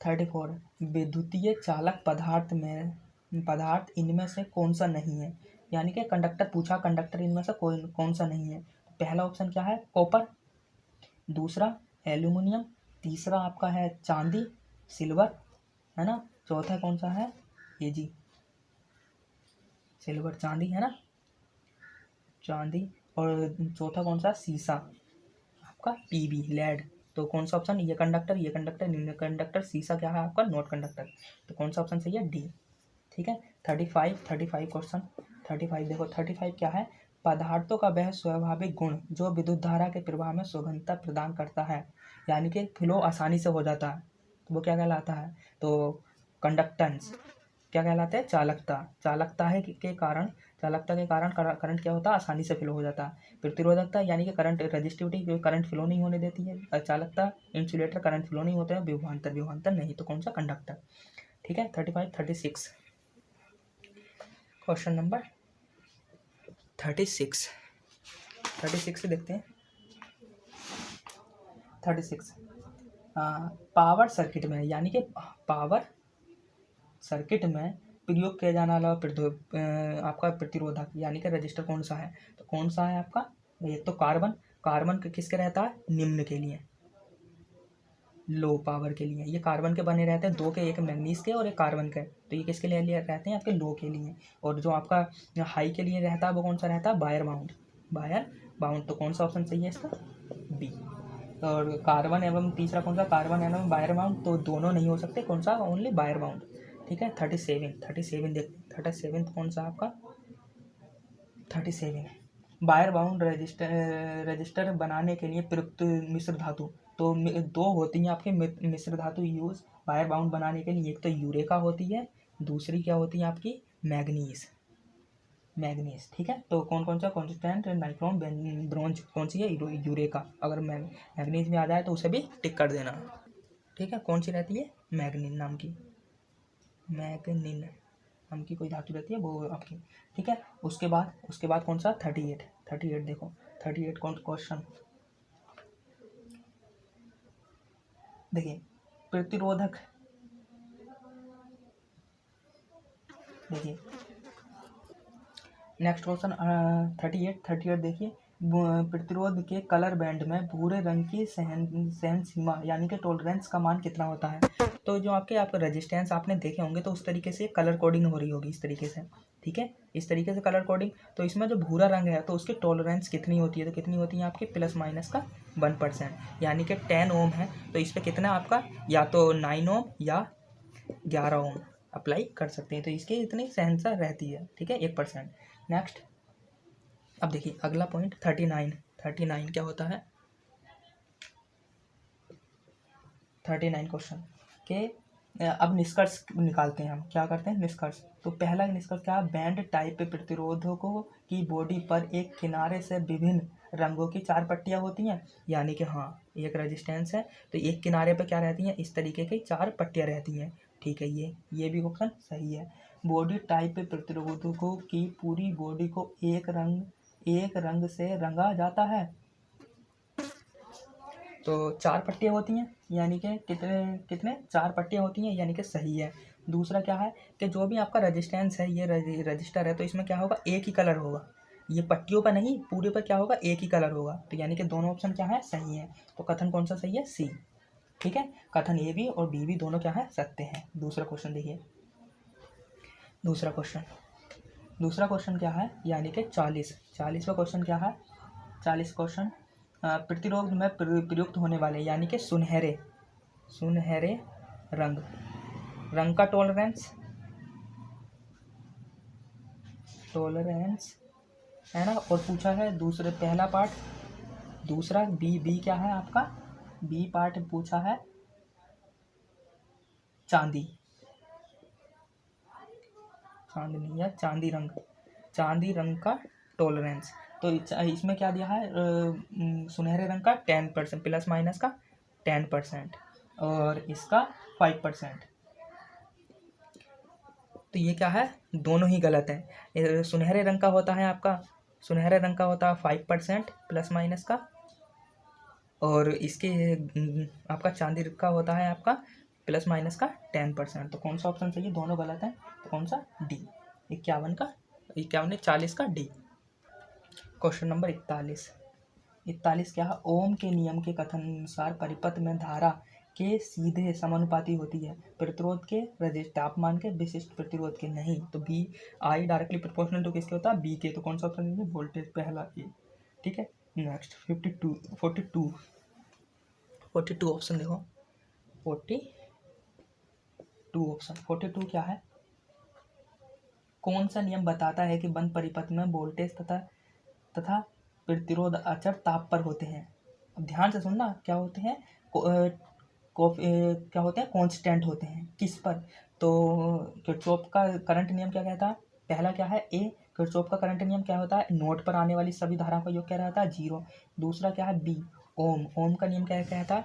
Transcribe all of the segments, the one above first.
34 विद्युतीय चालक पदार्थ इनमें से कौन सा नहीं है, यानी कि कंडक्टर पूछा, कंडक्टर इनमें से कौन सा नहीं है। पहला ऑप्शन क्या है, कॉपर, दूसरा एल्यूमिनियम, तीसरा आपका है चांदी सिल्वर, है ना, चौथा कौन सा है, ये जी सिल्वर चांदी, है ना, चांदी, और चौथा कौन सा, सीसा आपका पीबी लेड। तो कौन सा ऑप्शन, ये कंडक्टर, ये कंडक्टर, निम्न कंडक्टर, सीसा क्या है आपका, नॉट कंडक्टर। तो कौन सा ऑप्शन सही है, डी। ठीक है। 35 क्वेश्चन 35 देखो, 35 क्या है, पदार्थों का वह स्वाभाविक गुण जो विद्युत धारा के प्रवाह में सुगमता प्रदान करता है, यानी कि फ्लो आसानी से हो जाता है, तो वो क्या कहलाता है, तो कंडक्टेंस क्या कहलाता है, चालकता। चालकता है के कारण करंट क्या होता है, आसानी से फ्लो हो जाता है। प्रतिरोधकता यानी कि करंट, रेजिस्टिविटी करंट फ्लो नहीं होने देती है। चालकता, इंसुलेटर करंट फ्लो नहीं होता है। विभवांतर नहीं, तो कौन सा, कंडक्टर। ठीक है। 36 क्वेश्चन नंबर 36 से देखते हैं। 36 पावर सर्किट में, यानी कि पावर सर्किट में प्रयोग किया जाने वाला आपका प्रतिरोधक यानी कि रजिस्टर कौन सा है, तो कौन सा है आपका, एक तो कार्बन किसके रहता है, निम्न के लिए, लो पावर के लिए। ये कार्बन के बने रहते हैं, दो के, एक मैग्नीज के और एक कार्बन के, तो ये किसके लिए रहते हैं, आपके लो के लिए। और जो आपका हाई के लिए रहता है वो कौन सा रहता है, वायर बाउंड। तो कौन सा ऑप्शन सही है इसका, बी। और कार्बन एवं तीसरा कौन सा, कार्बन एवं वायर बाउंड, तो दोनों नहीं हो सकते, कौन सा, ओनली वायर बाउंड। ठीक है। 37 देखते हैं। 37 कौन सा आपका, 37 वायर बाउंड रजिस्टर बनाने के लिए प्रयुक्त मिश्र धातु, तो दो होती हैं आपके मिश्र धातु यूज वायर बाउंड बनाने के लिए। एक तो यूरेका होती है, दूसरी क्या होती है आपकी, मैग्नीज। ठीक है। तो कौन कौन सा, कॉन्स्टेंट, नाइट्रोन, ब्रोंज, कौन सी है, यूरेका। अगर मैग्नीज में आ जाए तो उसे भी टिक कर देना। ठीक है। कौन सी रहती है, मैग्नीन नाम की कोई धातु रहती है वो आपकी। ठीक है। उसके बाद कौन सा, 38 देखो। 38 कौन क्वेश्चन देखिए, प्रतिरोधक, देखिए नेक्स्ट क्वेश्चन 38 देखिए, प्रतिरोध के कलर बैंड में भूरे रंग की सहन सीमा यानी कि टॉलरेंस का मान कितना होता है। तो जो आपके रेजिस्टेंस आपने देखे होंगे तो उस तरीके से कलर कोडिंग हो रही होगी, इस तरीके से। ठीक है, इस तरीके से कलर कोडिंग। तो इसमें जो भूरा रंग है तो उसकी टॉलरेंस कितनी होती है, तो कितनी होती है आपकी, प्लस माइनस का 1%, यानी कि 10 ओम है तो इस पर कितना आपका, या तो 9 ओम या 11 ओम अप्लाई कर सकते हैं, तो इसकी इतनी सहनता रहती है। ठीक है, 1%। नेक्स्ट, अब देखिए अगला पॉइंट 39 क्या होता है, 39 क्वेश्चन के अब निष्कर्ष निकालते हैं हम, क्या करते हैं, निष्कर्ष। तो पहला निष्कर्ष क्या है, बैंड टाइप प्रतिरोधकों की बॉडी पर एक किनारे से विभिन्न रंगों की 4 पट्टियां होती हैं, यानी कि हाँ, एक रेजिस्टेंस है तो एक किनारे पर क्या रहती हैं, इस तरीके की 4 पट्टियां रहती हैं। ठीक है, ये भी ऑप्शन सही है। बॉडी टाइप प्रतिरोधकों की पूरी बॉडी को एक रंग से रंगा जाता है, तो 4 पट्टियाँ होती हैं, यानी कि कितने 4 पट्टियाँ होती हैं, यानी कि सही है। दूसरा क्या है कि जो भी आपका रेजिस्टेंस है, ये रजिस्टर है, तो इसमें क्या होगा, एक ही कलर होगा, ये पट्टियों पर नहीं, पूरे पर क्या होगा, एक ही कलर होगा, तो यानी कि दोनों ऑप्शन क्या है, सही है। तो कथन कौन सा सही है, सी। ठीक है, कथन ए भी और बी भी दोनों क्या है, सत्य है। दूसरा क्वेश्चन देखिए, दूसरा क्वेश्चन क्या है, यानी कि 40वां क्वेश्चन क्या है, 40 क्वेश्चन, प्रतिरोध में प्रयुक्त होने वाले यानी कि सुनहरे रंग का टॉलरेंस है ना, और पूछा है दूसरे पहला पार्ट। दूसरा बी क्या है आपका, बी पार्ट पूछा है चांदी या चांदी रंग का टॉलरेंस। तो इसमें क्या दिया है, सुनहरे रंग का 10%, प्लस माइनस का 10%, और इसका 5%। तो ये क्या है, दोनों ही गलत है। सुनहरे रंग का होता है आपका, 5% प्लस माइनस का, और इसके आपका चांदी का होता है आपका प्लस माइनस का 10%। तो कौन सा ऑप्शन सही है? दोनों गलत हैं, तो कौन सा? डी। 51 40 का डी। क्वेश्चन नंबर 41 क्या है? ओम के नियम के कथन अनुसार परिपथ में धारा के सीधे समानुपाती होती है, प्रतिरोध के रजिस्टर तापमान के विशिष्ट प्रतिरोध के नहीं। तो B I directly proportional to किसके होता है? बी के। तो कौन सा ऑप्शन है? वोल्टेज पहला ए। ठीक है। नेक्स्ट 42 ऑप्शन देखो। 42 क्या है? कौन सा नियम बताता है कि बंद परिपथ में वोल्टेज तथा प्रतिरोध अचर ताप पर होते हैं? अब ध्यान से सुनना, क्या होते हैं? क्या होते हैं? कांस्टेंट होते हैं। किस पर? तो किरचॉफ का करंट नियम क्या कहता है? पहला क्या है? ए। किरचॉफ का करंट नियम क्या होता है? नोड पर आने वाली सभी धाराओं का योग क्या रहता है? 0। दूसरा क्या है? बी ओम का नियम क्या कहता है?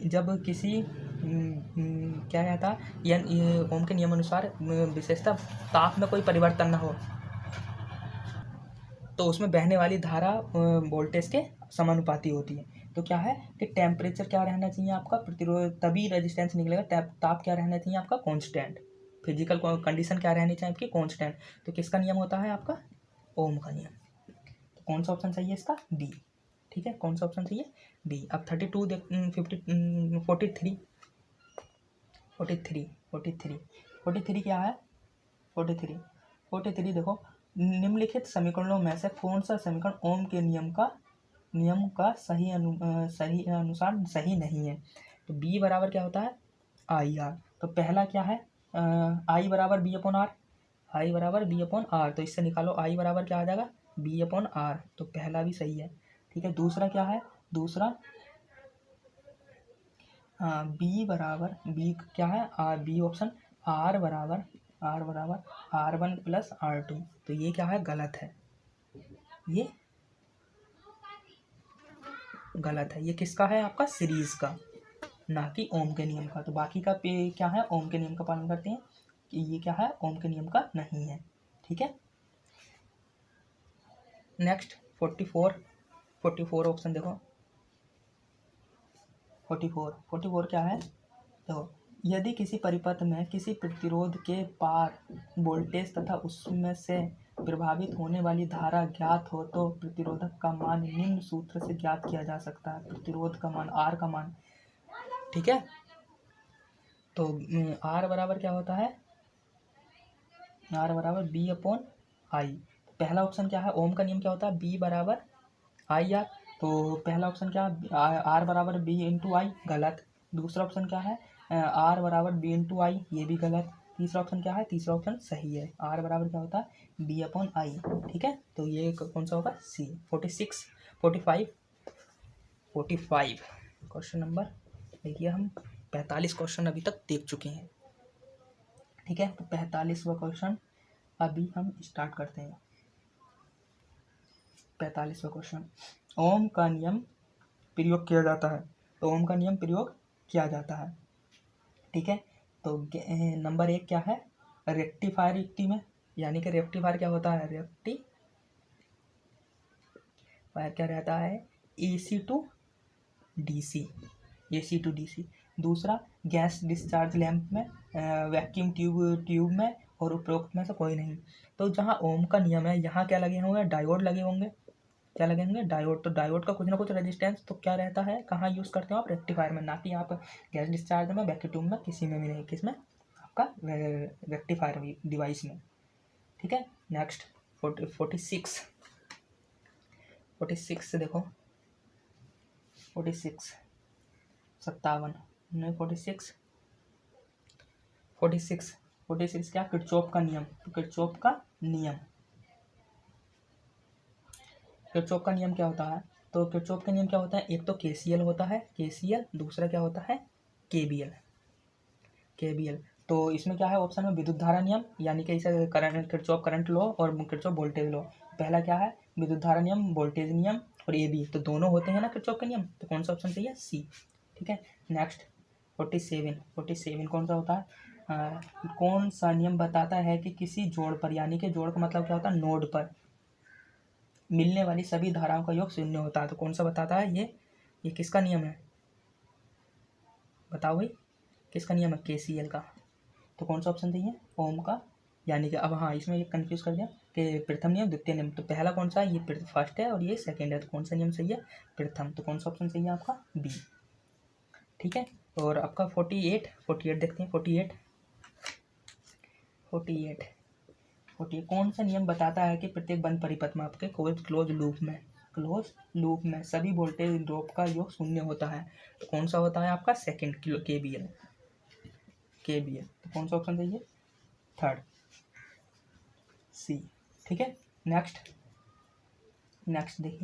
जब किसी क्या कहता है? ये ओम के नियम अनुसार विशेषता ताप में कोई परिवर्तन न हो तो उसमें बहने वाली धारा वोल्टेज के समानुपाती होती है। तो क्या है कि टेम्परेचर क्या रहना चाहिए आपका? प्रतिरोध, तभी रेजिस्टेंस निकलेगा। ताप क्या रहना चाहिए आपका? कांस्टेंट। फिजिकल कंडीशन क्या रहनी चाहिए आपकी? कांस्टेंट। तो किसका नियम होता है आपका? ओम का नियम। तो कौन सा ऑप्शन सही है इसका? बी। ठीक है, कौन सा ऑप्शन सही है? बी। अब 32 देख 43 क्या है? 43 देखो। निम्नलिखित समीकरणों में से कौन सा समीकरण ओम के नियम का सही अनुसार सही नहीं है? तो बी बराबर क्या होता है? I R. तो पहला क्या है? आई बराबर बी अपॉन आर। तो इससे निकालो आई बराबर क्या आ जाएगा? B upon R. तो पहला भी सही है। ठीक है। दूसरा क्या है? दूसरा बी बराबर बी क्या है? बी ऑप्शन आर बराबर R1 प्लस R2। तो ये क्या है? गलत है। ये गलत है। ये किसका है? आपका सीरीज का, ना कि ओम के नियम का। तो बाकी का पे क्या है? ओम के नियम का पालन करते हैं। कि ये क्या है? ओम के नियम का नहीं है। ठीक है। नेक्स्ट 44 ऑप्शन देखो। 44 क्या है? देखो, यदि किसी परिपथ में किसी प्रतिरोध के पार वोल्टेज तथा उसमें से प्रभावित होने वाली धारा ज्ञात हो तो प्रतिरोधक का मान निम्न सूत्र से ज्ञात किया जा सकता है। प्रतिरोध का मान, आर का मान। ठीक है। तो आर बराबर क्या होता है? आर बराबर बी अपॉन आई। पहला ऑप्शन क्या है? ओम का नियम क्या होता है? बी बराबर आई आर। तो पहला ऑप्शन क्या है? आर बराबर बी इंटू आई। गलत। दूसरा ऑप्शन क्या है? आर बराबर बी इंटू आई। ये भी गलत। तीसरा ऑप्शन क्या है? तीसरा ऑप्शन सही है। आर बराबर क्या होता है? B upon I. ठीक है। तो ये कौन सा होगा? सी। 45 क्वेश्चन नंबर, देखिए हम 45 क्वेश्चन अभी तक देख चुके हैं। ठीक है। तो 45वां क्वेश्चन अभी हम स्टार्ट करते हैं। 45वां क्वेश्चन, ओम का नियम प्रयोग किया जाता है। तो ओम का नियम प्रयोग किया जाता है। ठीक है। तो नंबर 1 क्या है? रेक्टिफायर युक्ति में, यानी कि रेक्टिफायर क्या होता है? रेक्टिफायर क्या रहता है? AC to DC। दूसरा, गैस डिस्चार्ज लैंप में, वैक्यूम ट्यूब में, और उपरोक्त में से कोई नहीं। तो जहाँ ओम का नियम है, यहाँ क्या लगे होंगे? डायोड लगे होंगे। क्या लगे होंगे? डायोड। तो डायोड का कुछ ना कुछ रेजिस्टेंस तो क्या रहता है? कहाँ यूज़ करते हो आप? रेक्टिफायर में, ना कि आप गैस डिस्चार्ज में, वैक्यूम ट्यूब में, किसी में भी नहीं। किस में? आपका रेक्टिफायर डिवाइस में। ठीक है। नेक्स्ट 46 देखो। 46 57 नहीं 46 क्या? किरचॉफ का नियम। तो किरचॉफ का नियम क्या होता है? तो किरचॉफ का नियम क्या होता है? एक तो KCL होता है, दूसरा क्या होता है? KVL। तो इसमें क्या है? ऑप्शन में विद्युत धारा नियम, यानी कि इसे किरचॉफ करंट लॉ और किरचॉफ वोल्टेज लॉ। पहला क्या है? विद्युत धारा नियम, वोल्टेज नियम, और ये भी तो दोनों होते हैं ना किरचॉफ के नियम। तो कौन सा ऑप्शन सही है? सी। ठीक है। नेक्स्ट 47 कौन सा होता है? कौन सा नियम बताता है कि किसी जोड़ पर, यानी कि जोड़ का मतलब क्या होता है? नोड पर मिलने वाली सभी धाराओं का योग 0 होता है। तो कौन सा बताता है? ये किसका नियम है? बताओ भाई। किसका नियम है, KCL का। तो कौन सा ऑप्शन सही है, ओम का। यानी कि अब हाँ, इसमें ये कंफ्यूज कर दिया कि प्रथम नियम द्वितीय नियम, तो पहला कौन सा है, ये फर्स्ट है और ये सेकंड है, तो कौन सा नियम सही है, प्रथम। तो कौन सा ऑप्शन सही है आपका, बी। ठीक है। और आपका 48 देखते हैं। 48 कौन सा नियम बताता है कि प्रत्येक बंद परिपथ में आपके क्लोज लूप में सभी वोल्टेज ड्रॉप का योग शून्य होता है। तो कौन सा होता है आपका, सेकंड KVL। तो कौन सा ऑप्शन सही है, थर्ड, सी। ठीक है। नेक्स्ट देखिए।